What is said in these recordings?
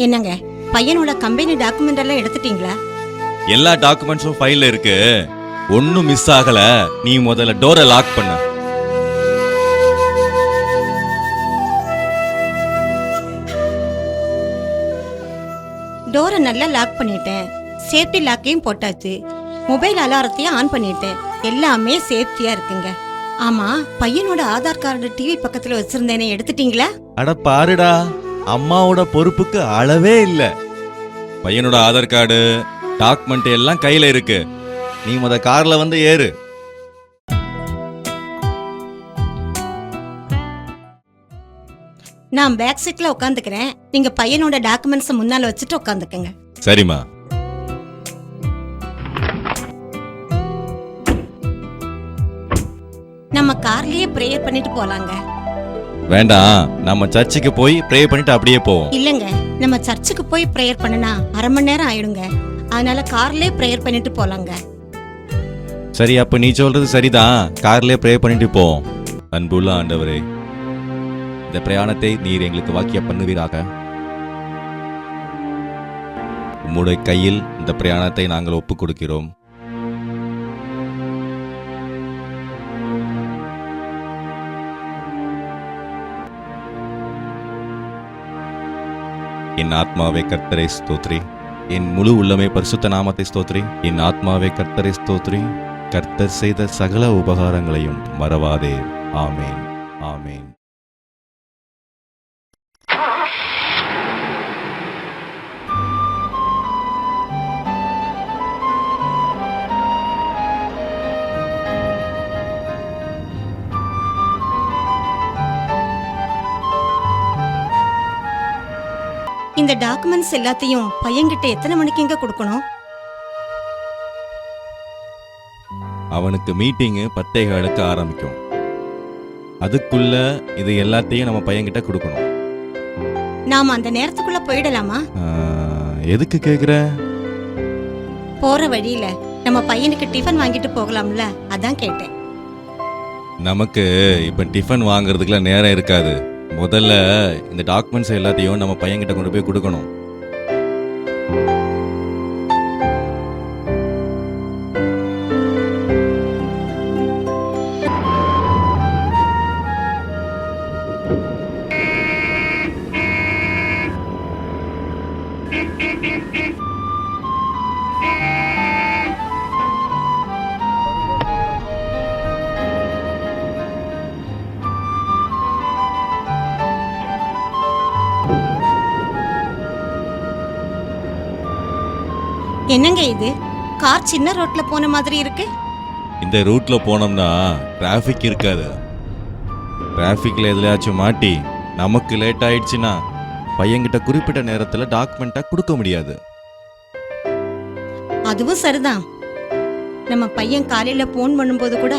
என்னங்க, பையனோட company document எல்லாம் எடுத்துட்டீங்களா? எல்லா டாக்குமெண்ட்ஸும் ஃபைல்ல இருக்கு. ஒன்னும் மிஸ் ஆகல. நீ முதல்ல டோரை லாக் பண்ண. டோரை நல்லா லாக் பண்ணிட்டேன். சேஃப்டி லாக்கையும் போட்டாச்சு. மொபைல் அலாரத்தையும் ஆன் பண்ணிட்டேன். எல்லாமே சேஃப்டியா இருக்குங்க. ஆமா, பையனோட ஆதார் கார்டு டிவி பக்கத்துல வச்சிருந்தேனே, எடுத்துட்டீங்களா? அட பாருடா, அம்மாவோட பொறுப்புக்கு அளவே இல்ல. பையனோட ஆதார் கார்டு டாக்குமெண்ட் எல்லாம் கையில இருக்கு. நீ முத கார்ல வந்து ஏறு. நான் பேக் சீட்ல உட்காந்துக்கிறேன். நீங்க பையனோட டாக்குமெண்ட்ஸ் முன்னால வச்சுட்டு உட்காந்துக்கங்க. சரிம்மா. நம்ம கார்லயே பிரேயர் பண்ணிட்டு போலாங்க. வேண்டாம், நம்ம சர்ச்சுக்கு போய் ப்ரே பண்ணிட்டு அப்படியே போவோம். இல்லங்க, நம்ம சர்ச்சுக்கு போய் பிரேயர் பண்ணனா அரை மணி நேரம் ஆயிடுங்க. அதனால கார்லயே பிரேயர் பண்ணிட்டு போலாங்க. சரி, அப்ப நீ சொல்றது சரிதான். கார்லயே ப்ரே பண்ணிட்டு போவோம். அன்புள்ள ஆண்டவரே, இந்த பிரயாணத்தை நீர் எங்களுக்கு வாக்கிய பண்ணுவீராக. உம்முடைய கையில் இந்த பிரயாணத்தை நாங்கள் ஒப்புக் கொடுக்கிறோம். என் ஆத்மாவே கர்த்தரை ஸ்தோத்ரி. என் முழு உள்ளமே பரிசுத்த நாமத்தை ஸ்தோத்ரி. என் ஆத்மாவே கர்த்தரை ஸ்தோத்ரி. கர்த்தர் செய்த சகல உபகாரங்களையும் மறவாதே. ஆமேன், ஆமேன். இந்த டாக்குமெண்ட்ஸ் எல்லாத்தையும் பையன்கிட்ட எத்தனை மணிக்குங்க கொடுக்கணும்? அவனுக்கு மீட்டிங் 10:15 ஆரம்பிக்கும். அதுக்குள்ள இது எல்லாத்தையும் நம்ம பையன்கிட்ட கொடுக்கணும். நாம அந்த நேரத்துக்குள்ள போயிடலாமா? எதுக்கு கேக்குற? போற வழியில நம்ம பையனுக்கு டிஃபன் வாங்கிட்டு போகலாம்ல, அதான் கேட்டேன். நமக்கு இப்ப டிஃபன் வாங்குறதுக்குலாம் நேரம் இருக்காது. முதல்ல இந்த டாக்குமெண்ட்ஸ் எல்லாத்தையும் நம்ம பையன்கிட்ட கொண்டு போய் கொடுக்கணும். என்னங்க இது, கார் சின்ன ரோட்ல போன மாதிரி இருக்கு. இந்த ரூட்ல போனோம்னா டிராஃபிக் இருக்காது. டிராஃபிக்ல எதுலயாச்சும் மாட்டி நமக்கு லேட் ஆயிடுச்சுன்னா பையன்கிட்ட குறிப்பிட்ட நேரத்துல டாக்குமெண்ட்டா கொடுக்க முடியாது. அதுவும் சரிதான். நம்ம பையன் காலையில போன் பண்ணும்போது கூட,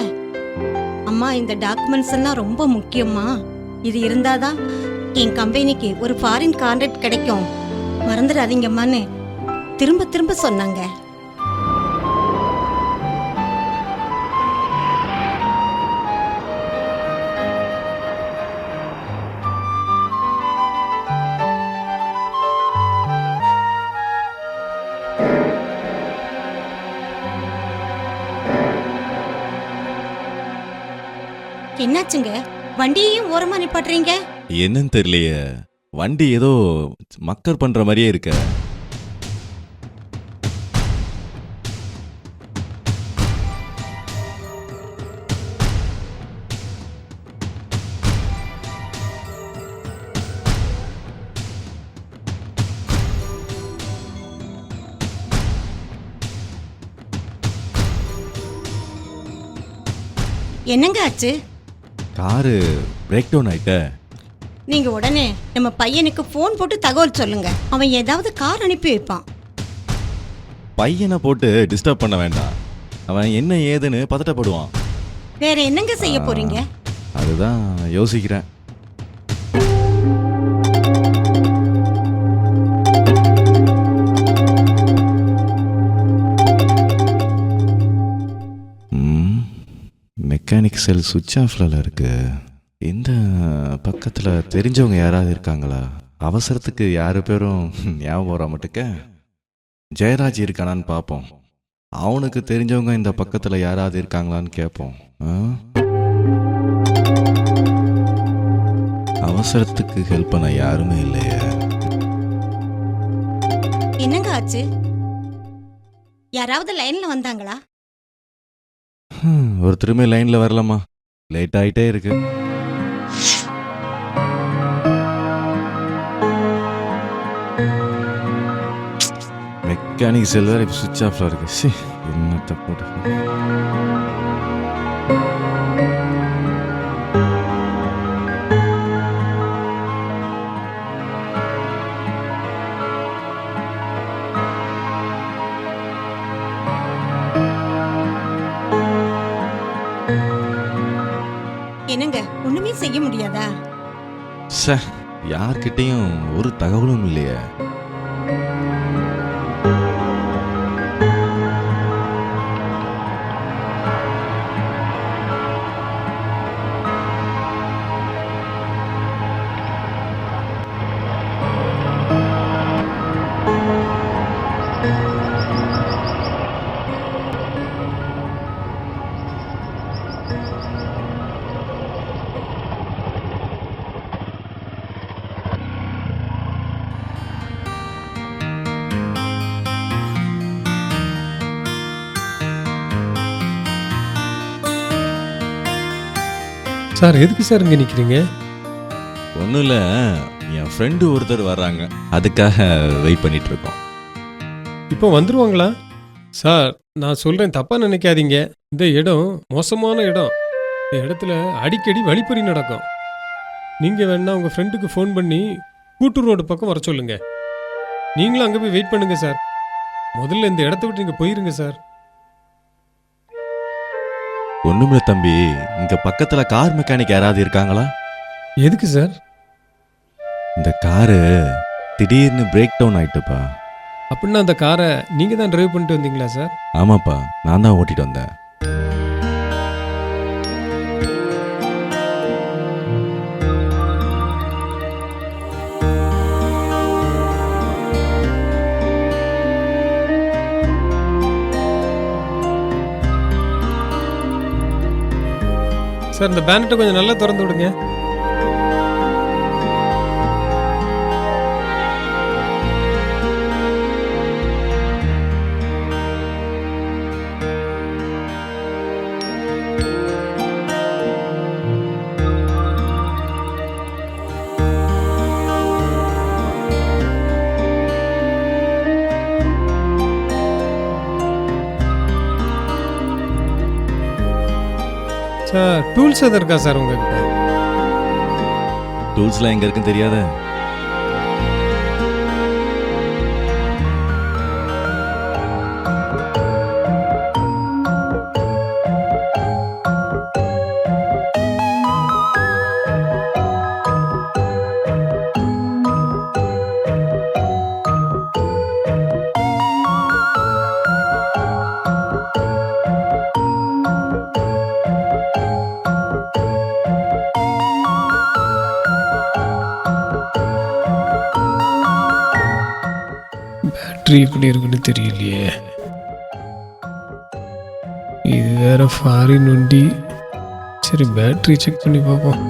அம்மா இந்த டாக்குமெண்ட்ஸ் எல்லாம் ரொம்ப முக்கியமா, இது இருந்தாதான் என் கம்பெனிக்கு ஒரு ஃபாரின் கான்ட்ராக்ட் கிடைக்கும், மறந்துடாதீங்கம்மான்னு திரும்ப திரும்ப சொன்னாங்க. என்னாச்சுங்க, வண்டியையும் ஓரமா நிப்பாட்டுறீங்க? என்னன்னு தெரியலையே, வண்டி ஏதோ மக்கர் பண்ற மாதிரியே இருக்க. என்னங்க ஆச்சு? காரு பிரேக் டவுன் ஆயிட்ட. நீங்க உடனே நம்ம பையனுக்கு போன் போட்டு தகவல் சொல்லுங்க. அவன் ஏதாவது கார் அனுப்பி வைப்பான். பையனை போட்டு டிஸ்டர்ப் பண்ண வேண்டாம். அவன் என்ன ஏதுன்னு பதட்டப்படுவான். வேற என்னங்க செய்ய போறீங்க? அதுதான் யோசிக்கிறேன். மெக்கானிக் செல் சுவிட்ச் ஆஃப்ல இருக்கு. இந்த பக்கத்தில் தெரிஞ்சவங்க யாராவது இருக்காங்களா? அவசரத்துக்கு யாரு பேரும் ஞாபகம் வர மட்டுக்க ஜெயராஜ் இருக்கானான்னு பார்ப்போம். அவனுக்கு தெரிஞ்சவங்க இந்த பக்கத்தில் யாராவது இருக்காங்களான்னு கேட்போம். அவசரத்துக்கு ஹெல்ப் பண்ண யாருமே இல்லையே. என்னங்க ஆச்சு? யாராவது லைன்ல வந்தாங்களா? ஒருத்தருமே லைன்ல வரலம்மா. லேட் ஆயிட்டே இருக்கு. மெக்கானிக் செல் வேற சுவிட்ச் ஆஃப்ல இருக்கு. என்னத்த போட்டு என்னங்க ஒண்ணுமே செய்ய முடியாதா? யார்கிட்டையும் ஒரு தகவலும் இல்லையே. சார் எதுக்கு சார் இங்கே நிற்கிறீங்க? ஒன்றும் இல்லை, என் ஃப்ரெண்டு ஒருத்தர் வர்றாங்க, அதுக்காக வெயிட் பண்ணிட்டு இருக்கோம். இப்போ வந்துருவாங்களா? சார் நான் சொல்கிறேன், தப்பாக நினைக்காதீங்க. இந்த இடம் மோசமான இடம். இந்த இடத்துல அடிக்கடி வழிப்பறி நடக்கும். நீங்கள் வேணா உங்கள் ஃப்ரெண்டுக்கு ஃபோன் பண்ணி கூட்டூர் ரோடு பக்கம் வர சொல்லுங்க. நீங்களும் அங்கே போய் வெயிட் பண்ணுங்க சார். முதல்ல இந்த இடத்த விட்டு நீங்கள் போயிருங்க சார். ஒண்ணுமில்ல தம்பி, இங்க பக்கத்துல கார் மெக்கானிக் யாராவது இருக்காங்களா? எதுக்கு சார்? இந்த காரு திடீர்னு பிரேக் டவுன் ஆயிட்டுப்பா. அப்படின்னா அந்த காரை நீங்க தான் டிரைவ் பண்ணிட்டு வந்தீங்களா சார்? ஆமாப்பா, நான் தான் ஓட்டிட்டு வந்தேன். சார் இந்த பேனட்டை கொஞ்சம் நல்லா திறந்து விடுங்க. சார் டூல்ஸ் எது இருக்கா சார் உங்ககிட்ட? டூல்ஸ்லாம் எங்க இருக்குன்னு தெரியாத? பேட்டரி எப்படி இருக்குன்னு தெரியலையே. இது வேற ஃபாரின் வண்டி. சரி பேட்டரி செக் பண்ணி பார்ப்போம்.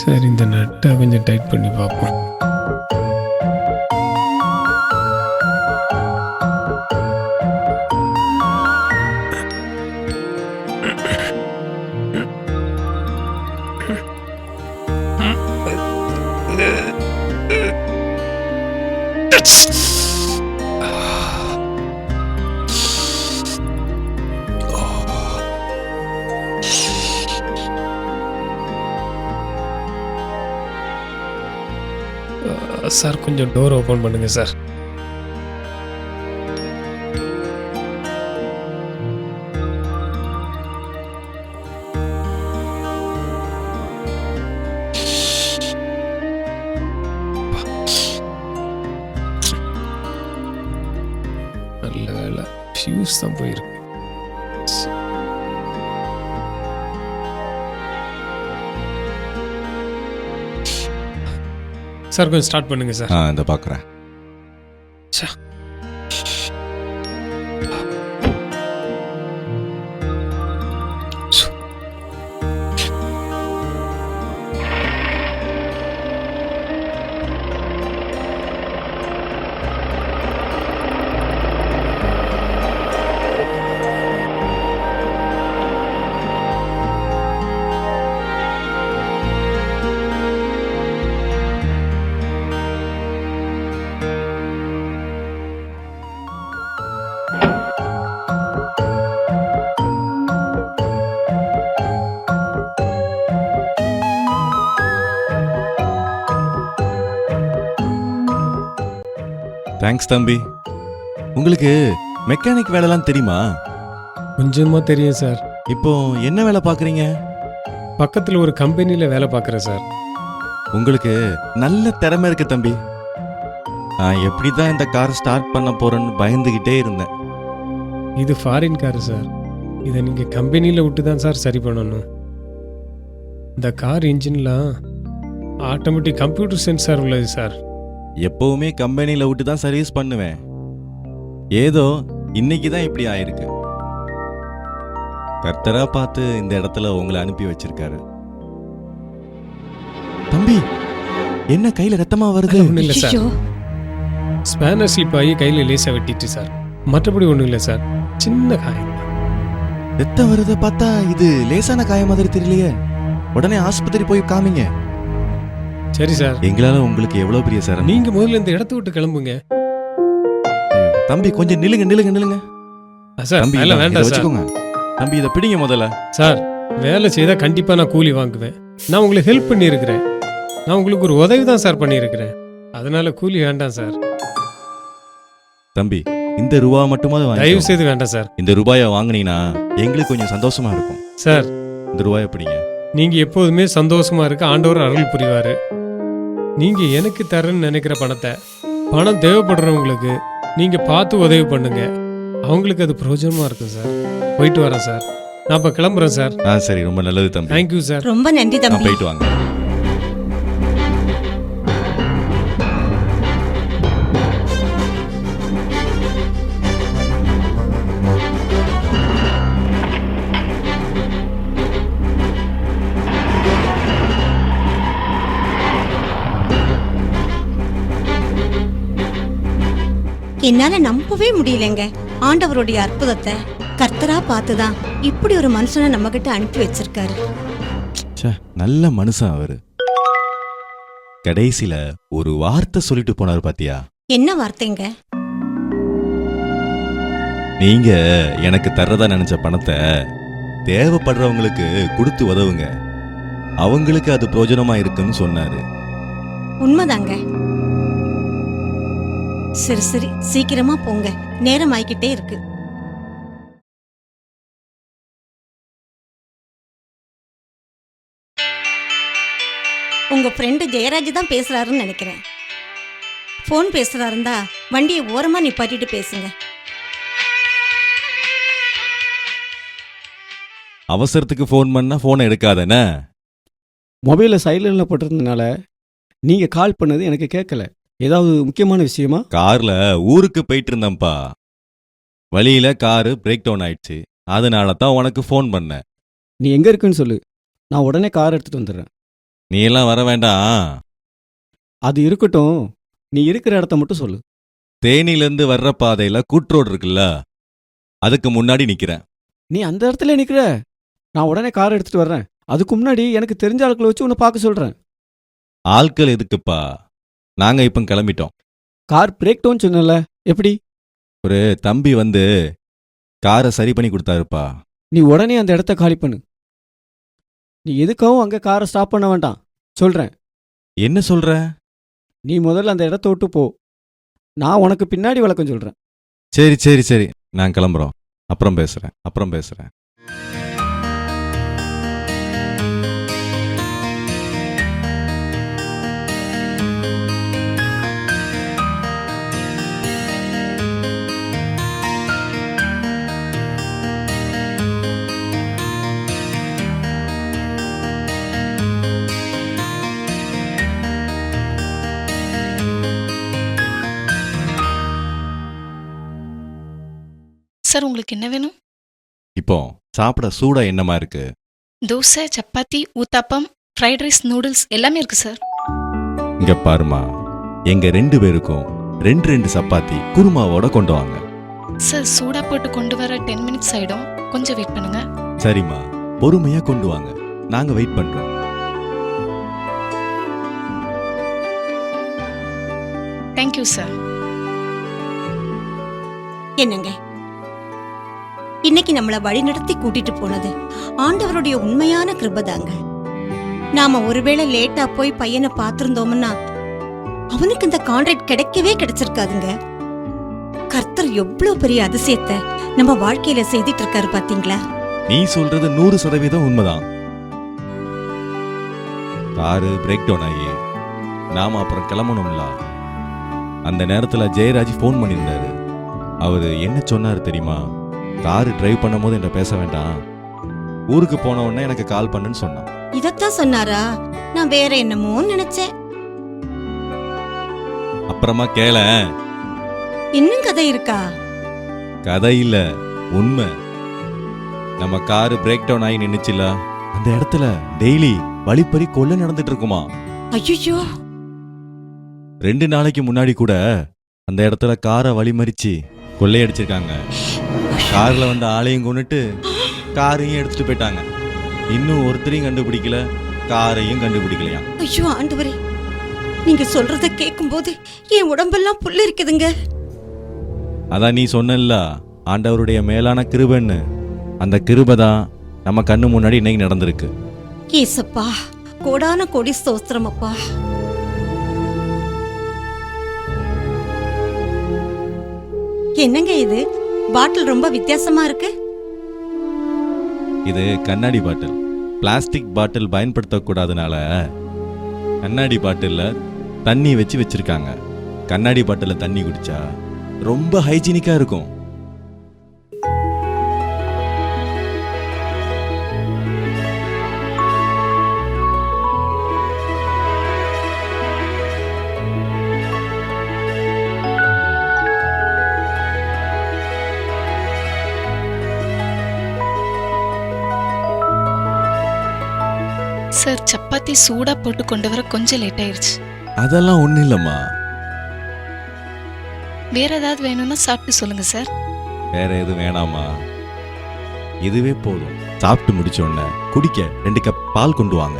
சரி இந்த நட்டை கொஞ்சம் டைட் பண்ணி பார்ப்போம். சார் கொஞ்சம் டோர் ஓப்பன் பண்ணுங்க சார். நல்ல வேலை ஃபியூஸ் தான் போயிருக்கு. சார் கொஞ்சம் ஸ்டார்ட் பண்ணுங்க சார். இந்த பார்க்குறேன். ச்சே. தேங்க்ஸ் தம்பி. உங்களுக்கு மெக்கானிக் வேலைலாம் தெரியுமா? கொஞ்சமாக தெரியும் சார். இப்போ என்ன வேலை பார்க்குறீங்க? பக்கத்தில் ஒரு கம்பெனியில் வேலை பார்க்குறேன் சார். உங்களுக்கு நல்ல திறமை இருக்கு தம்பி. நான் எப்படி தான் இந்த கார் ஸ்டார்ட் பண்ண போறேன்னு பயந்துகிட்டே இருந்தேன். இது ஃபாரின் காரு சார். இதை நீங்கள் கம்பெனியில் விட்டு தான் சார் சரி பண்ணணும். இந்த கார் இன்ஜின்லாம் ஆட்டோமேட்டிக் கம்ப்யூட்டர் சென்சார் உள்ளது சார். எப்பவுமே கம்பெனியில் விட்டு தான் சர்வீஸ் பண்ணுவேன். ஏதோ இன்னைக்கு தான் இப்படி ஆயிருக்கு. கர்த்தரா பார்த்து இந்த இடத்துல உங்களை அனுப்பி வச்சிருக்காரு. தம்பி, என்ன கையில ரத்தமா வருது? ஒன்றும் இல்லை சார். ஐயோ, ஸ்பேனர் ஸ்லிப் ஆகி கையில் லேசாக வெட்டிட்டு சார். மற்றபடி ஒன்றும் இல்லை சார். சின்ன காயம். ரத்தம் வருத பார்த்தா இது லேசான காயம் மாதிரி தெரியலையே. உடனே ஆஸ்பத்திரி போய் காமிங்க. சரி சார். எங்களால உங்களுக்கு எவ்வளவு பெரிய சார். நீங்க முதல்ல இந்த இடத்த விட்டு கிளம்புங்க. தம்பி கொஞ்சம் நில்லுங்க நில்லுங்க நில்லுங்க. சார் தம்பி வேலை வேண்டாம் சார். வச்சுக்கோங்க. தம்பி இதை பிடிங்க முதல்ல. சார் வேலை செய்தா கண்டிப்பா நான் கூலி வாங்குவேன். நான் உங்களுக்கு ஹெல்ப் பண்ணியிருக்கிறேன். நான் உங்களுக்கு ஒரு உதவி தான் சார் பண்ணியிருக்கிறேன். அதனால கூலி வேண்டாம் சார். தம்பி இந்த ரூபா மட்டுமா தயவு செய்து வேண்டாம் சார். இந்த ரூபாயை வாங்குனீங்கன்னா எங்களுக்கு கொஞ்சம் சந்தோஷமா இருக்கும் சார். இந்த ரூபாயை பிடிங்க. நீங்க எப்போதுமே சந்தோஷமா இருக்க ஆண்டவர் அருள் புரிவாரு. நீங்க எனக்கு தரேன்னு நினைக்கிற பணத்தை, பணம் தேவைப்படுறவங்களுக்கு நீங்க பார்த்து உதவி பண்ணுங்க. அவங்களுக்கு அது பிரயோஜனமா இருக்கும் சார். போயிட்டு வரேன் சார். நான் இப்ப கிளம்புறேன் சார். சரி, ரொம்ப நல்லது தம்பி. Thank you sir. ரொம்ப நன்றி தம்பி. போயிட்டு வாங்க. என்னால நம்பவே முடியலங்க ஆண்டவருடைய அற்புதத்தை. கர்த்தரா பார்த்துதான் இப்படி ஒரு மனுஷனை நம்ம கிட்ட அனுப்பி வச்சிருக்காரு. நல்ல மனுஷன் அவரு. கடைசில ஒரு வார்த்தை சொல்லிட்டு போனாரு பாத்தியா? என்ன வார்த்தைங்க? நீங்க எனக்கு தர்றதா நினைச்ச பணத்தை தேவைப்படுறவங்களுக்கு கொடுத்து உதவுங்க, அவங்களுக்கு அது பிரயோஜனமா இருக்குன்னு சொன்னாரு. உண்மைதாங்க. சரி சரி, சீக்கிரமா போங்க, நேரம் ஆயிக்கிட்டே இருக்கு. உங்க ஃப்ரெண்டு ஜெயராஜ் தான் பேசுறாருன்னு நினைக்கிறேன். ஃபோன் பேசுறாருந்தா வண்டியை ஓரமா நிப்பாட்டிட்டு பேசுங்க. அவசரத்துக்கு ஃபோன் பண்ணா ஃபோனை எடுக்காதேன்னு. மொபைலில் சைலண்டில் போட்டிருந்ததுனால நீங்கள் கால் பண்ணது எனக்கு கேட்கல. ஏதாவது முக்கியமான விஷயமா? கார்ல ஊருக்கு போயிட்டு இருந்தேன்ப்பா. வழியில காரு பிரேக் டவுன் ஆயிடுச்சு. அதனால தான் உனக்கு ஃபோன் பண்ணேன். நீ எங்கே இருக்குன்னு சொல்லு, நான் உடனே கார் எடுத்துகிட்டு வந்துடுறேன். நீ எல்லாம் வர வேண்டாம். அது இருக்கட்டும், நீ இருக்கிற இடத்த மட்டும் சொல்லு. தேனியிலேருந்து வர்ற பாதையில கூட்ரோடு இருக்குல்ல, அதுக்கு முன்னாடி நிக்கிறேன். நீ அந்த இடத்துல நிற்கிற, நான் உடனே கார் எடுத்துகிட்டு வர்றேன். அதுக்கு முன்னாடி எனக்கு தெரிஞ்ச ஆட்களை வச்சு உன்னை பார்க்க சொல்கிறேன். ஆட்கள் எதுக்குப்பா, நாங்க இப்ப கிளம்பிட்டோம். கார் பிரேக் டவுன் சொன்னல, எப்படி? ஒரு தம்பி வந்து காரை சரி பண்ணி கொடுத்தாருப்பா. நீ உடனே அந்த இடத்த காலி பண்ணு. நீ எதுக்காகவும் அங்கே காரை ஸ்டாப் பண்ண வேண்டாம், சொல்கிறேன். என்ன சொல்ற? நீ முதல்ல அந்த இடத்த விட்டு போ, நான் உனக்கு பின்னாடி விளக்கம் சொல்கிறேன். சரி சரி சரி, நான் கிளம்புறோம். அப்புறம் பேசுறேன். சார் உங்களுக்கு என்ன வேணும்? இப்போ சாப்பிட சூடா என்னமா இருக்கு? Dosa, chapati, uttapam, fried rice, noodles எல்லாமே இருக்கு சார். இங்க பாருமா, எங்க 2 பேருக்கும் 2 சப்பாத்தி குருமாவோட கொண்டு வாங்க. சார் சூடா போட்டு கொண்டு வர 10 மினிட்ஸ் ஆயிடும், கொஞ்சம் வெயிட் பண்ணுங்க. சரிம்மா, பொறுமையா கொண்டு வாங்க, நாங்க வெயிட் பண்றோம். Thank you sir. என்னங்க, இன்னைக்கு நம்மள வழி நடத்தி கூட்டிட்டு போனது ஆண்டவருடைய உண்மையான கிருபைதாங்க. நாம ஒருவேளை லேட்டா போய் பையனை பார்த்திருந்தோம்னா அவனுக்கு இந்த கான்ட்ராக்ட் கிடைக்கவே கிடைச்சிருக்காதுங்க. கர்த்தர் எவ்வளவு பெரிய அதிசயத்தை நம்ம வாழ்க்கையில செய்துட்டு இருக்காரு பாத்தீங்களா? நீ சொல்றது 100% உண்மைதான். காரு பிரேக் டவுன் ஆகி நாம அப்புறம் கிளம்பணும்ல. அந்த நேரத்துல ஜெயராஜ் ஃபோன் பண்ணியிருந்தாரு. அவரு என்ன சொன்னாரு தெரியுமா? காரு டிரைவ் பண்ணும் போது என்ன பேச வேண்டாம், ஊருக்கு போன உடனே எனக்கு கால் பண்ணுன்னு சொன்னான். இதத்தான் சொன்னாரா? நான் வேற என்னமோ நினைச்சேன். அப்புறமா கேள, இன்னும் கதை இருக்கா? கதை இல்ல, உண்மை. நம்ம காரு பிரேக் டவுன் ஆகி நின்னுச்சுல, அந்த இடத்துல டெய்லி வழிப்பறி கொள்ளை நடந்துட்டு இருக்குமா. ஐயோ, 2 நாளைக்கு முன்னாடி கூட அந்த இடத்துல காரை வழிமறிச்சு கொள்ளையடிச்சிருக்காங்க. கார்ல வந்த ஆளையும் கொண்டுட்டு காரையும் எடுத்துட்டு போயிட்டாங்க. இன்னும் ஒருத்தரையும் கண்டுபிடிக்கல, காரையும் கண்டுபிடிக்கலையா. ஐயோ ஆண்டவரே, நீங்க சொல்றத கேட்கும்போது என் உடம்பெல்லாம் புல்லு இருக்குதுங்க. அதான் நீ சொன்னல்ல, ஆண்டவருடைய மேலான கிருபைன்னு. அந்த கிருபை தான் நம்ம கண்ணு முன்னாடி இன்னைக்கு நடந்திருக்கு. ஏசப்பா, கோடான கோடி ஸ்தோத்திரம் அப்பா. என்னங்க இது? பாட்டில் ரொம்ப வித்தியாசமா இருக்கு. இது கண்ணாடி பாட்டில். பிளாஸ்டிக் பாட்டில் பயன்படுத்தக்கூடாதனால கண்ணாடி பாட்டில்ல தண்ணி வச்சிருக்காங்க. கண்ணாடி பாட்டில்ல தண்ணி குடிச்சா ரொம்ப ஹைஜீனிக்கா இருக்கும். சார் சப்பாத்தி சூடா போட்டு கொண்டு வர கொஞ்சம் லேட் ஆயிருச்சு. அதெல்லாம் ஒண்ணு இல்லம்மா. வேற ஏதாவது வேணும்னா சாப்பிட்டு சொல்லுங்க சார். வேற எதுவும் வேணாமா, இதுவே போதும். சாப்பிட்டு முடிச்ச உடனே குடிக்க 2 கப் பால் கொண்டு வாங்க.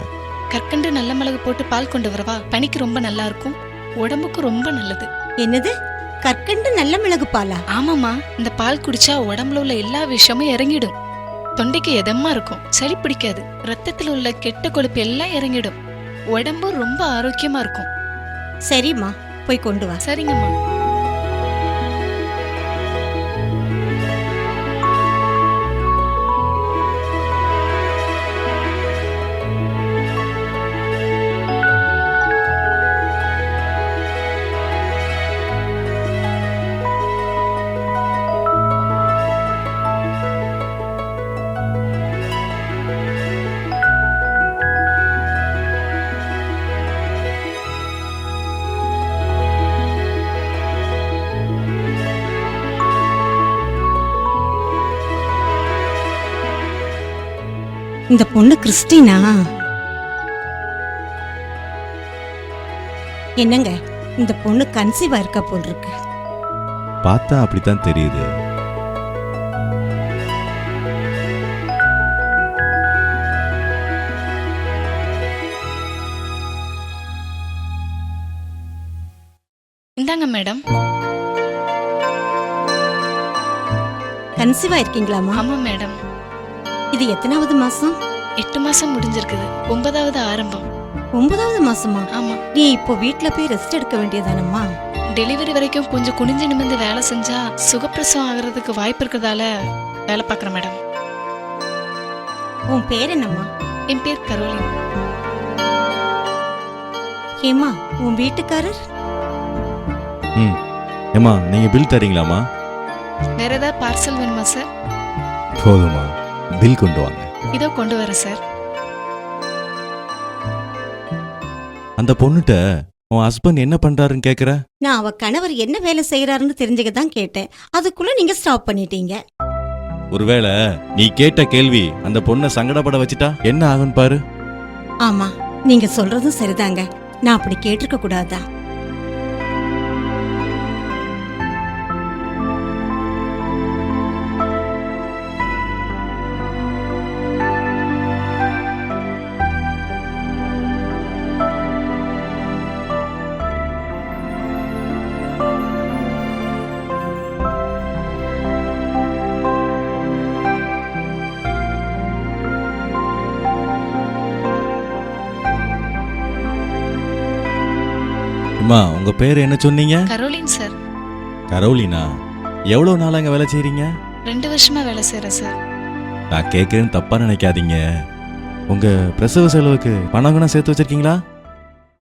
கற்கண்டு நல்ல மிளகு போட்டு பால் கொண்டு வரவா? பனிக்கு ரொம்ப நல்லா இருக்கும், உடம்புக்கு ரொம்ப நல்லது. என்னது? கற்கண்டு நல்ல மிளகு பாலா? ஆமாமா, இந்த பால் குடிச்சா உடம்புல உள்ள எல்லா விஷயமும் இறங்கிடும். தொண்டைக்கு எதமா இருக்கும், சளி பிடிக்காது, ரத்தத்தில் உள்ள கெட்ட கொழுப்பு எல்லாம் இறங்கிடும், உடம்பு ரொம்ப ஆரோக்கியமா இருக்கும். சரிம்மா, போய் கொண்டு வா. சரிங்கம்மா. இந்த பொண்ணு கிறிஸ்டினா? என்னங்க, இந்த பொண்ணு கன்சீவா இருக்கா போல் இருக்கு. பார்த்தா அப்படித்தான் தெரியுது. இந்தாங்க மேடம். கன்சீவா இருக்கீங்களாமா? ஆமா மேடம். இது எத்தனாவது மாசம்? 8 மாசம் முடிஞ்சிருக்குது, 9வது ஆரம்பம். 9வது மாசமா? ஆமா. நீ இப்போ வீட்ல போய் ரெஸ்ட் எடுக்க வேண்டியதானம்மா? டெலிவரி வரைக்கும் கொஞ்சம் குனிஞ்சு நிமிர்ந்து வேலை செஞ்சா சுகப்பிரசவம் ஆகிறதுக்கு வாய்ப்பு இருக்கிறதால வேலை பார்க்குறேன் மேடம். உன் பேர் என்னம்மா? என் பேர் கரோலின். ஏம்மா, உன் வீட்டுக்காரர்? ஏமா, நீங்க பில் தரீங்களாமா? வேற ஏதாவது பார்சல் வேணுமா சார்? போதுமா, பில் கொண்டு வாங்க. இதோ கொண்டு வரேன் சார். அந்த பொண்ணுட்ட உன் ஹஸ்பண்ட் என்ன பண்றாருன்னு கேக்குற? நான் அவ கணவர் என்ன வேலை செய்யறாருன்னு தெரிஞ்சுக்க தான் கேட்டேன். அதுக்குள்ள நீங்க ஸ்டாப் பண்ணிட்டீங்க. ஒருவேளை நீ கேட்ட கேள்வி அந்த பொண்ணை சங்கடப்பட வச்சுட்டா என்ன ஆகும் பாரு. ஆமா, நீங்க சொல்றதும் சரிதாங்க. நான் அப்படி கேட்டிருக்க கூடாதா? அம்மா, உங்க பேர் என்ன சொன்னீங்க? Caroline sir. கரோலினா. எவ்வளவு நாள் அங்க வேலை செய்றீங்க? 2 வருஷமா வேலை செய்யறேன் சார். நான் கேட்கறேன்னு தப்பா நினைக்காதீங்க. உங்க பிரசவ செலவுக்கு பணம் கணம் சேர்த்து வச்சிருக்கீங்களா?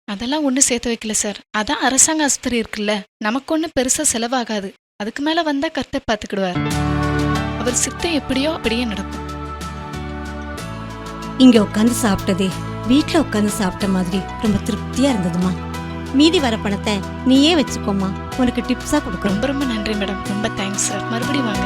அதெல்லாம் ஒன்றும் சேர்த்து வைக்கல சார். அதான் அரசாங்க ஆஸ்பத்திரி இருக்குல்ல, நமக்கு ஒன்றும் பெருசா செலவாகாது. அதுக்கு மேல வந்தா கர்த்தர் பார்த்துக்கிடுவார். அவர் சித்தம் எப்படியோ அப்படியே நடக்கும். இங்க உட்காந்து சாப்பிட்டதே வீட்ல உட்காந்து சாப்பிட்ட மாதிரி ரொம்ப திருப்தியா இருந்ததுமா. மீதி வர பணத்தை நீயே வச்சுக்கோமா, உனக்கு டிப்ஸா கொடுக்குறோம். ரொம்ப ரொம்ப நன்றி மேடம். ரொம்ப தேங்க்ஸ் சார். மறுபடியும் வாங்க.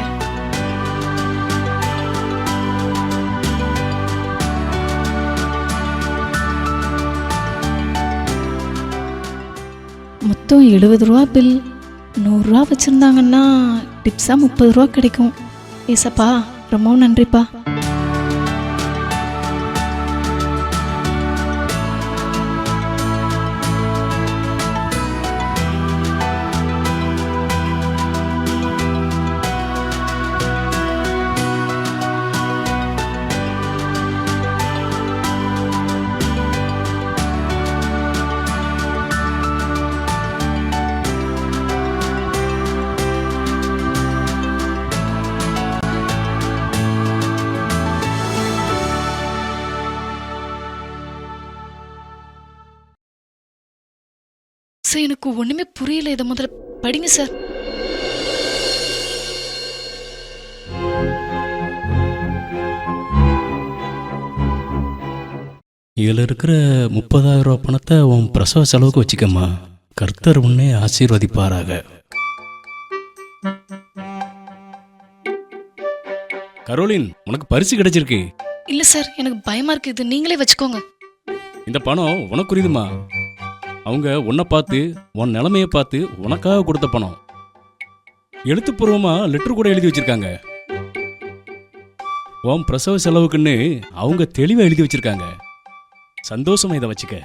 மொத்தம் 70 ரூபா பில். 100 ரூபா வச்சிருந்தாங்கன்னா டிப்ஸா 30 ரூபா கிடைக்கும். ஏசப்பா ரொம்பவும் நன்றிப்பா. சார் எனக்கு ஒண்ணுமே புரியல. இதை முதல்ல படிங்க சார். இதில் இருக்கிற 30,000 ரூபா பணத்தை உன் பிரசவ செலவுக்கு வச்சுக்கம்மா. கர்த்தர் உன்னை ஆசீர்வதிப்பாராக. கரோலின், உனக்கு பரிசு கிடைச்சிருக்கு. இல்ல சார், எனக்கு பயமா இருக்கு. இது நீங்களே வச்சுக்கோங்க. இந்த பணம் உனக்குரியதுமா. அவங்க உன்னை பார்த்து உன் நிலைமையை பார்த்து உனக்காக கொடுத்த பணம். எழுத்துப்பூர்வமா லெட்டர் கூட எழுதி வச்சிருக்காங்க. உன் பிரசவ செலவுக்குன்னு அவங்க தெளிவா எழுதி வச்சிருக்காங்க. சந்தோஷமா இதை வச்சுக்க.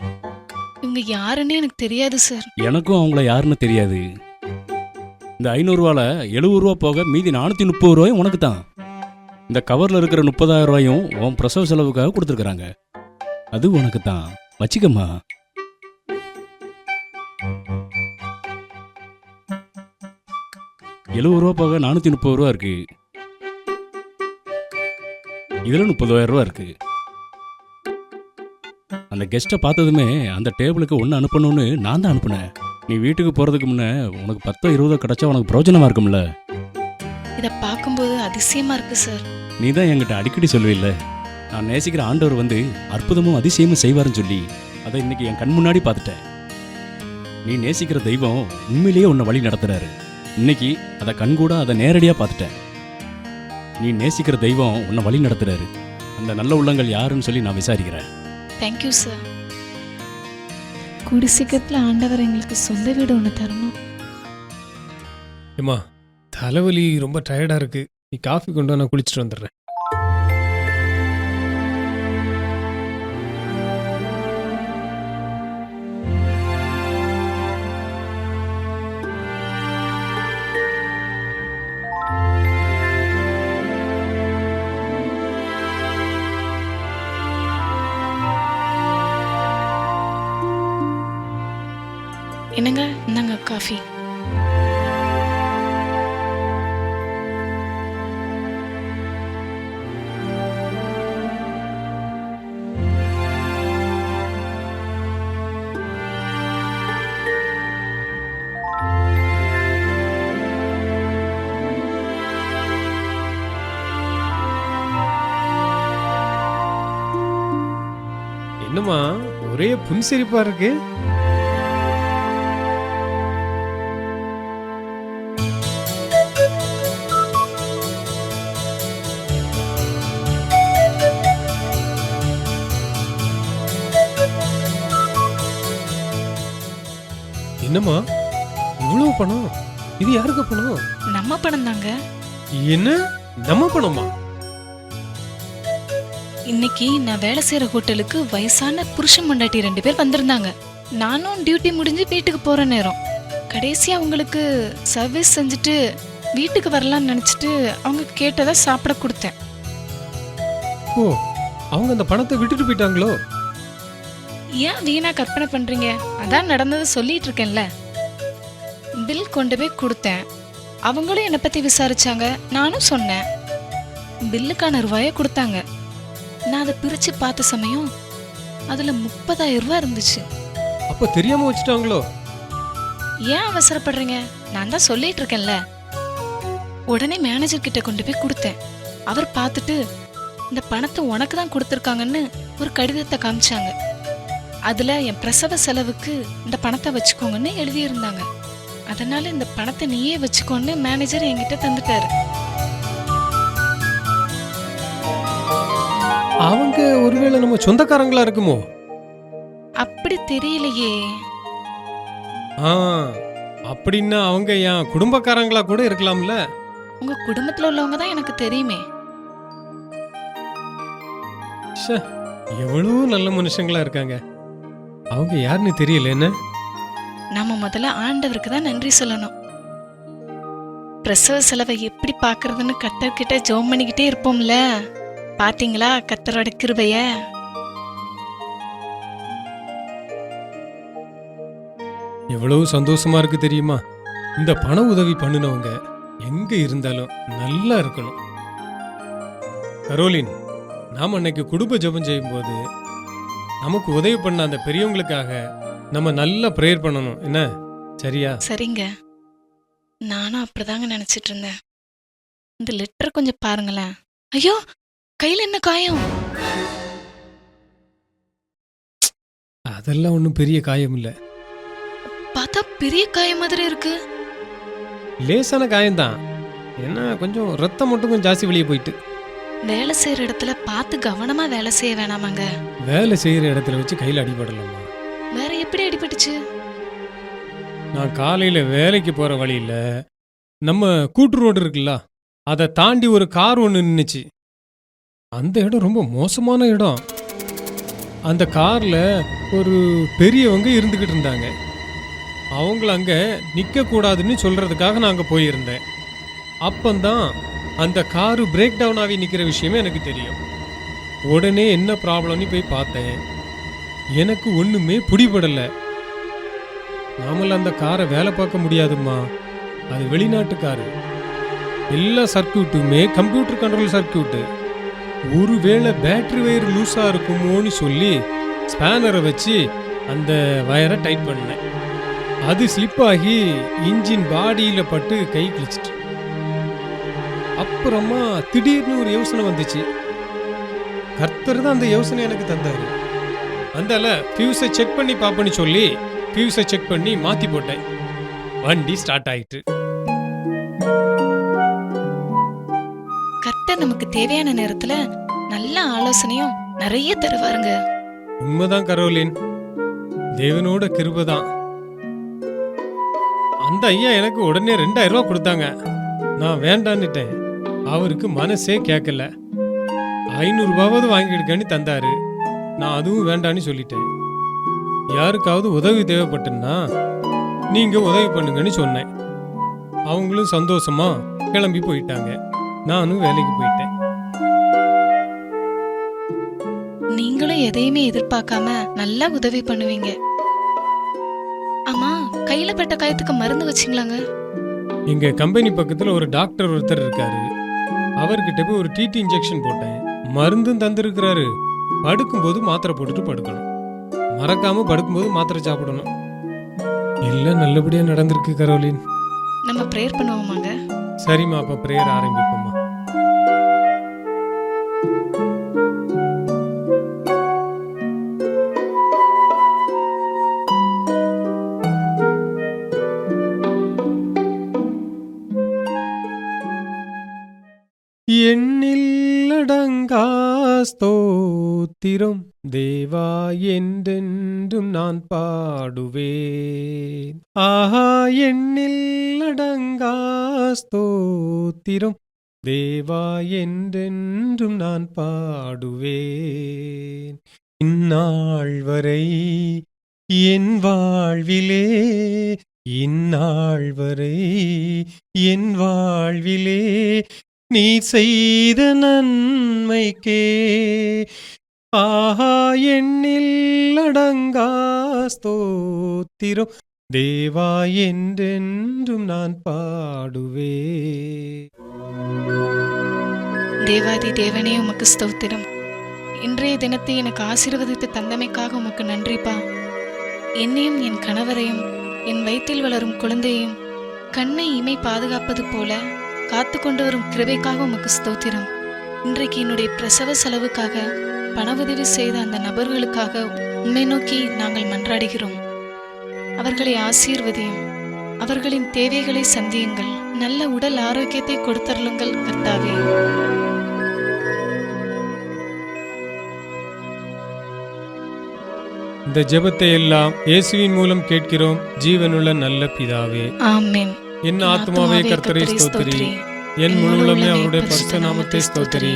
இவங்க யாருன்னு எனக்கு தெரியாது சார். எனக்கும் அவங்கள யாருன்னு தெரியாது. இந்த 500 ரூபால 70 ரூபா போக மீதி 430 ரூபாயும் உனக்கு தான். இந்த கவர்ல இருக்கிற 30,000 ரூபாயும் உன் பிரசவ செலவுக்காக கொடுத்துருக்காங்க. அது உனக்கு தான், வச்சுக்கம்மா. ரூபா போக 430 ரூபா இருக்கு. இதுல 30,000 ரூபா இருக்கு. அந்த கெஸ்ட்டை பார்த்ததுமே அந்த டேபிளுக்கு ஒன்று அனுப்பணும்னு நான் தான் அனுப்புனேன். நீ வீட்டுக்கு போறதுக்கு முன்ன உனக்கு 10-20 கிடைச்சா உனக்கு பிரயோஜனமா இருக்கும்ல. இதை பார்க்கும்போது அதிசயமா இருக்கு சார். நீ தான் என்கிட்ட அடிக்கடி சொல்லுவில்ல, நான் நேசிக்கிற ஆண்டவர் வந்து அற்புதமும் அதிசயமும் செய்வாருன்னு சொல்லி. அதை இன்னைக்கு என் கண் முன்னாடி பார்த்துட்டேன். நீ நேசிக்கிற தெய்வம் உண்மையிலேயே உன்னை வழி நடத்துறாரு. இன்னைக்கு அதை கண்கூட அதை நேரடியாக பார்த்துட்டேன். நீ நேசிக்கிற தெய்வம் உன்னை வழி நடத்துறாரு. அந்த நல்ல உள்ளங்கள் யாருன்னு சொல்லி நான் விசாரிக்கிறேன். Thank you sir. கூடி சீக்கிரத்தில் ஆண்டவர் எங்களுக்கு சொந்த வீடு ஒன்று தரணும். ஏம்மா, தலைவலி ரொம்ப டயர்டா இருக்கு. நீ காஃபி கொண்டு வா, நான் குளிச்சுட்டு வந்துடுறேன். என்னங்க, இந்தாங்க காஃபி. என்னம்மா ஒரே புன்சிரிப்பா இருக்கு? என்னம்மா இவ்வளவு பணம்? இது யாருக்கு பணம்? நம்ம பணம் தாங்க. என்ன நம்ம பணமா? இன்னைக்கு நான் வேலை செய்யற ஹோட்டலுக்கு வயசான புருஷன் பொண்டாட்டி 2 பேர் வந்திருந்தாங்க. நானும் டியூட்டி முடிஞ்சு வீட்டுக்கு போற நேரம் கடைசியா அவங்களுக்கு சர்வீஸ் செஞ்சுட்டு வீட்டுக்கு வரலாம்னு நினைச்சிட்டு அவங்க கேட்டதை சாப்பிட கொடுத்தேன். ஓ, அவங்க அந்த பணத்தை விட்டுட்டு போயிட்டாங்களோ? ஏன் வீணா கற்பனை பண்றீங்க? அதான் நடந்ததை சொல்லிட்டு இருக்கேன்ல. பில் கொண்டு போய் கொடுத்தேன். அவங்களும் என்னை பத்தி விசாரிச்சாங்க, நானும் சொன்னேன். பில்லுக்கான ரூபாய கொடுத்தாங்க. நான் அதை பிரிச்சு பார்த்த சமயம் அதுல 30,000 ரூபாய் இருந்துச்சு. அப்ப தெரியாம வச்சுட்டாங்களோ? ஏன் அவசரப்படுறீங்க? நான் தான் சொல்லிட்டு இருக்கேன்ல. உடனே மேனேஜர் கிட்ட கொண்டு போய் கொடுத்தேன். அவர் பார்த்துட்டு இந்த பணத்தை உனக்கு தான் கொடுத்துருக்காங்கன்னு ஒரு கடிதத்தை காமிச்சாங்க. அதுல என் பிரசவ செலவுக்கு இந்த பணத்தை வச்சுக்கோங்கன்னு எழுதியிருந்தாங்க. அதனால இந்த பணத்தை நீயே வச்சுக்கோன்னு மேனேஜர் என்கிட்ட தந்துட்டாரு. அவங்க ஒருவேளை நம்ம சொந்தக்காரங்களா இருக்குமோ? அப்படி தெரியலையே. ஆ, அப்படின்னா அவங்க என் குடும்பக்காரங்களா கூட இருக்கலாம்ல. உங்க குடும்பத்துல உள்ளவங்க தான் எனக்கு தெரியுமே. ச்சே, எவ்வளவு நல்ல மனுஷங்களா இருக்காங்க. அவங்க யாருன்னு தெரியல. என்ன நாம முதல்ல ஆண்டவருக்கு தான் நன்றி சொல்லணும். பிரசவ செலவை எப்படி பாக்குறதுன்னு கர்த்தர்கிட்ட ஜெபம் பண்ணிக்கிட்டே இருப்போம்ல. பாத்தீங்களா கர்த்தரோட கிருபைய? எவ்வளவு சந்தோஷமா இருக்கு தெரியுமா? இந்த பண உதவி பண்ணினவங்க எங்க இருந்தாலும் நல்லா இருக்கணும். கரோலின், நாம அன்னைக்கு குடும்ப ஜெபம் செய்யும்போது நமக்கு உதவி பண்ண அந்த பெரியவங்களுக்காக நம்ம நல்லா ப்ரேயர் பண்ணணும். என்ன, சரியா? சரிங்க, நானும் அப்படிதாங்க நினைச்சிட்டு இருந்தேன். இந்த லெட்டர் கொஞ்சம் பாருங்களேன். ஐயோ, கையில என்ன காயம்? அதெல்லாம் ஒன்றும் பெரிய காயம் இல்லை. பார்த்தா பெரிய காயம் மாதிரி இருக்கு. லேசான காயம்தான். என்ன, கொஞ்சம் ரத்தம் மட்டும் கொஞ்சம் ஜாஸ்தி வெளியே போயிட்டு. வேலை செய்யற இடத்துல பார்த்து கவனமா வேலை செய்ய வேணாமாங்க? வேலை செய்யற இடத்துல வச்சு கையில் அடிபடலாமா? வேற எப்படி அடிபட்டுச்சு? நான் காலையில வேலைக்கு போற வழியில நம்ம கூட்டு ரோடு இருக்குல்ல, அதை தாண்டி ஒரு கார் ஒன்று நின்னுச்சு. அந்த இடம் ரொம்ப மோசமான இடம். அந்த கார்ல ஒரு பெரியவங்க இருந்துகிட்டு இருந்தாங்க. அவங்கள அங்க நிக்க கூடாதுன்னு சொல்றதுக்காக நான் அங்க போயிருந்தேன். அப்பந்தான் அந்த காரு பிரேக் டவுன் ஆகி நிக்கிற விஷயமே எனக்கு தெரியும். உடனே என்ன ப்ராப்ளம்னு போய் பார்த்தேன். எனக்கு ஒண்ணுமே பிடிபடல. நாமல அந்த காரை வேலை பார்க்க முடியாதும்மா, அது வெளிநாட்டு காரு. எல்லா சர்க்கியூட்டுமே கம்ப்யூட்டர் கண்ட்ரோல் சர்க்கியூட்டு. ஒருவேளை பேட்டரி வயர் லூஸா இருக்குமோன்னு சொல்லி ஸ்பேனரை வச்சு அந்த வயரை டைட் பண்ணேன். அது ஸ்லிப் ஆகி இன்ஜின் பாடியில பட்டு கை கிழிச்சிட்டு. அப்புறமா திடீர்னு ஒரு யோசனை வந்துச்சு. கர்த்தர் தான் அந்த யோசனை எனக்கு தந்தாரு. அந்தால ஃபியூஸை செக் பண்ணி பாப்பன்னு சொல்லி ஃபியூஸை செக் பண்ணி மாத்தி போட்டேன். வண்டி ஸ்டார்ட் ஆயிட்டு. கர்த்தர் நமக்கு தேவையான நேரத்துல நல்ல ஆலோசனையும் நிறைய தருவாருங்க. உண்மைதான் கரோலின், தேவனோட கிருபைதான். அந்த ஐயா எனக்கு உடனே 2000 ரூபாய் கொடுத்தாங்க. நான் வேண்டான்னுட்டேன். அவருக்கு மனசே கேட்கல. 500 ரூபாவது வாங்கிடுக்கன்னு தந்தாரு. நான் அதுவும் வேண்டான்னு சொல்லிட்டேன். யாருக்காவது உதவி தேவைப்பட்டுன்னா நீங்க உதவி பண்ணுங்கன்னு சொன்னேன். அவங்களும் சந்தோஷமா கிளம்பி போயிட்டாங்க. நானும் வேலைக்கு போயிட்டேன். நீங்களும் எதையுமே எதிர்பார்க்காம நல்லா உதவி பண்ணுவீங்க. ஆமா, கையில பட்ட காயத்துக்கு மருந்து வச்சிங்களாங்க? எங்க கம்பெனி பக்கத்துல ஒரு டாக்டர் ஒருத்தர் இருக்காரு. அவர்கிட்ட போய் ஒரு டிடி இன்ஜெக்ஷன் போட்டேன். மருந்தும் தந்திருக்கிறாரு. படுக்கும்போது மாத்திரை போட்டுட்டு படுக்கணும். மறக்காம படுக்கும்போது மாத்திரை சாப்பிடணும். எல்லாம் நல்லபடியா நடந்திருக்கு கரோலின். நம்ம ப்ரேயர் பண்ணுவோமாங்க? சரிம்மா, அப்ப பிரேயர் ஆரம்பிப்போம்மா. எண்ணில் அடங்கா ஸ்தோத்திரம் தேவா என்றென்றும் நான் பாடுவேன். ஆஹா எண்ணில் அடங்கா ஸ்தோத்திரம் தேவா என்றென்றும் நான் பாடுவேன். இந்நாள் வரை என் வாழ்விலே, இந்நாள் வரை என் வாழ்விலே நீ செய்த நன்மைக்கே ஆஹா எண்ணில் அடங்கா ஸ்தோத்திரம் தேவா என்றென்றும் நான் பாடுவேன். தேவாதி தேவனே உமக்கு ஸ்தோத்திரம். இன்றைய தினத்தை எனக்கு ஆசீர்வதித்து தந்தமைக்காக உமக்கு நன்றிப்பா. என்னையும் என் கணவரையும் என் வயிற்றில் வளரும் குழந்தையையும் கண்ணை இமை பாதுகாப்பது போல காத்து கொண்டு வரும் கிருபைக்காக உமக்கு ஸ்தோத்திரம். இன்றைக்கு என்னுடைய பிரசவ செலவுக்காக பண உதவி செய்த அந்த நபர்களுக்காக உம்மை நோக்கி நாங்கள் மன்றாடுகிறோம். அவர்களை ஆசீர்வதியும், அவர்களின் தேவைகளை சந்தியுங்கள். நல்ல உடல் ஆரோக்கியத்தை கொடுத்தருளுங்கள் கர்த்தாவே. இந்த ஜெபத்தை எல்லாம் இயேசுவின் மூலம் கேட்கிறோம் ஜீவனுள்ள நல்ல பிதாவே. ஆமென். என் ஆத்மாவே கர்த்தரை ஸ்தோத்திரி, என் முழுவதுமே அவருடைய பரிசுத்த நாமத்தை ஸ்தோத்திரி.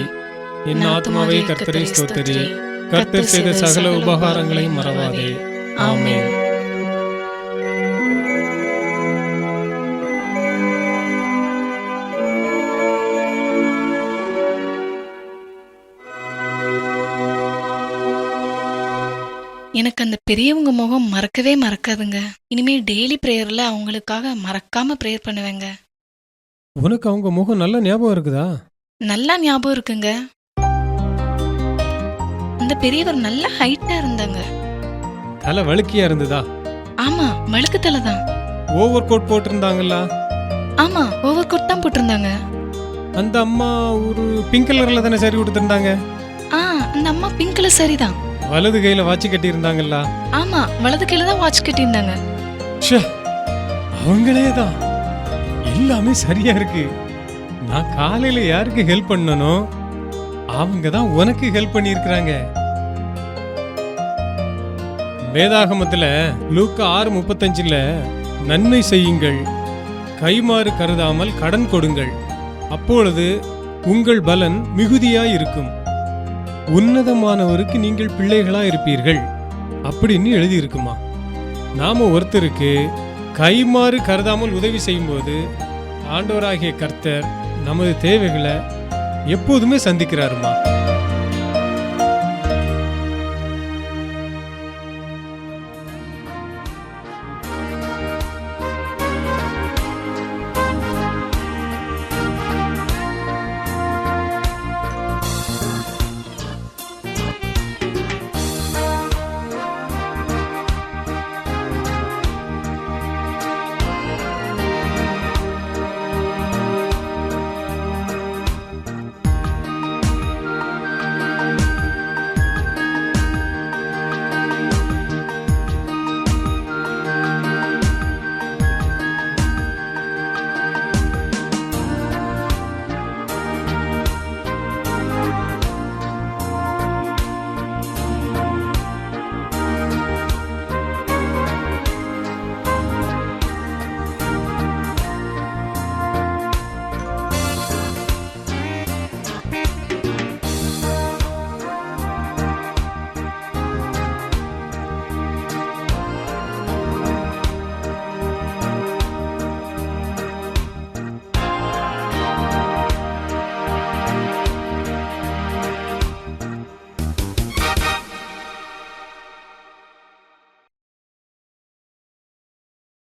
என் ஆத்மாவே கர்த்தரை ஸ்தோத்திரி, கர்த்தர் செய்த சகல உபகாரங்களையும் மறவாதே. ஆமென். எனக்கு அந்த பெரியவங்க முகம் மறக்கவே மறக்காதுங்க. இனிமே டெய்லி பிரேயர்ல அவங்களுக்காக மறக்காம பிரேயர் பண்ணுவேங்க. உனக்கு அவங்க முகம் நல்ல ஞாபகம் இருக்குதா? நல்லா ஞாபகம் இருக்குங்க. அந்த பெரியவர் நல்ல ஹைட்டா இருந்தாங்க. தலை வழுக்கியா இருந்ததா? ஆமா, வழுக்கு தலை தான். ஓவர் கோட் போட்டிருந்தாங்களா? ஆமா, ஓவர் கோட் தான் போட்டிருந்தாங்க. அந்த அம்மா ஒரு பிங்க் கலர்ல தானே சரி கொடுத்திருந்தாங்க. அந்த அம்மா பிங்க் கலர் சரிதான். வலது கையில வாட்சி கட்டி இருந்தாங்களா? ஆமா, வலது கையில தான் வாட்ச் கட்டியிருந்தாங்க. அவங்களே தான். எல்லாமே சரியா இருக்கு. நான் காலையில யாருக்கு ஹெல்ப் பண்ணனோ அவங்க தான் உனக்கு ஹெல்ப் பண்ணி இருக்கிறாங்க. வேதாகமத்துல லூக்கா 6:35 நன்மை செய்யுங்கள், கைமாறு கருதாமல் கடன் கொடுங்கள், அப்பொழுது உங்கள் பலன் மிகுதியாய் இருக்கும், உன்னதமானவருக்கு நீங்கள் பிள்ளைகளா இருப்பீர்கள் அப்படின்னு எழுதி இருக்குமா. நாம ஒருத்தருக்கு கைமாறு கருதாமல் உதவி செய்யும்போது ஆண்டவராகிய கர்த்தர் நமது தேவைகளை எப்போதுமே சந்திக்கிறாருமா.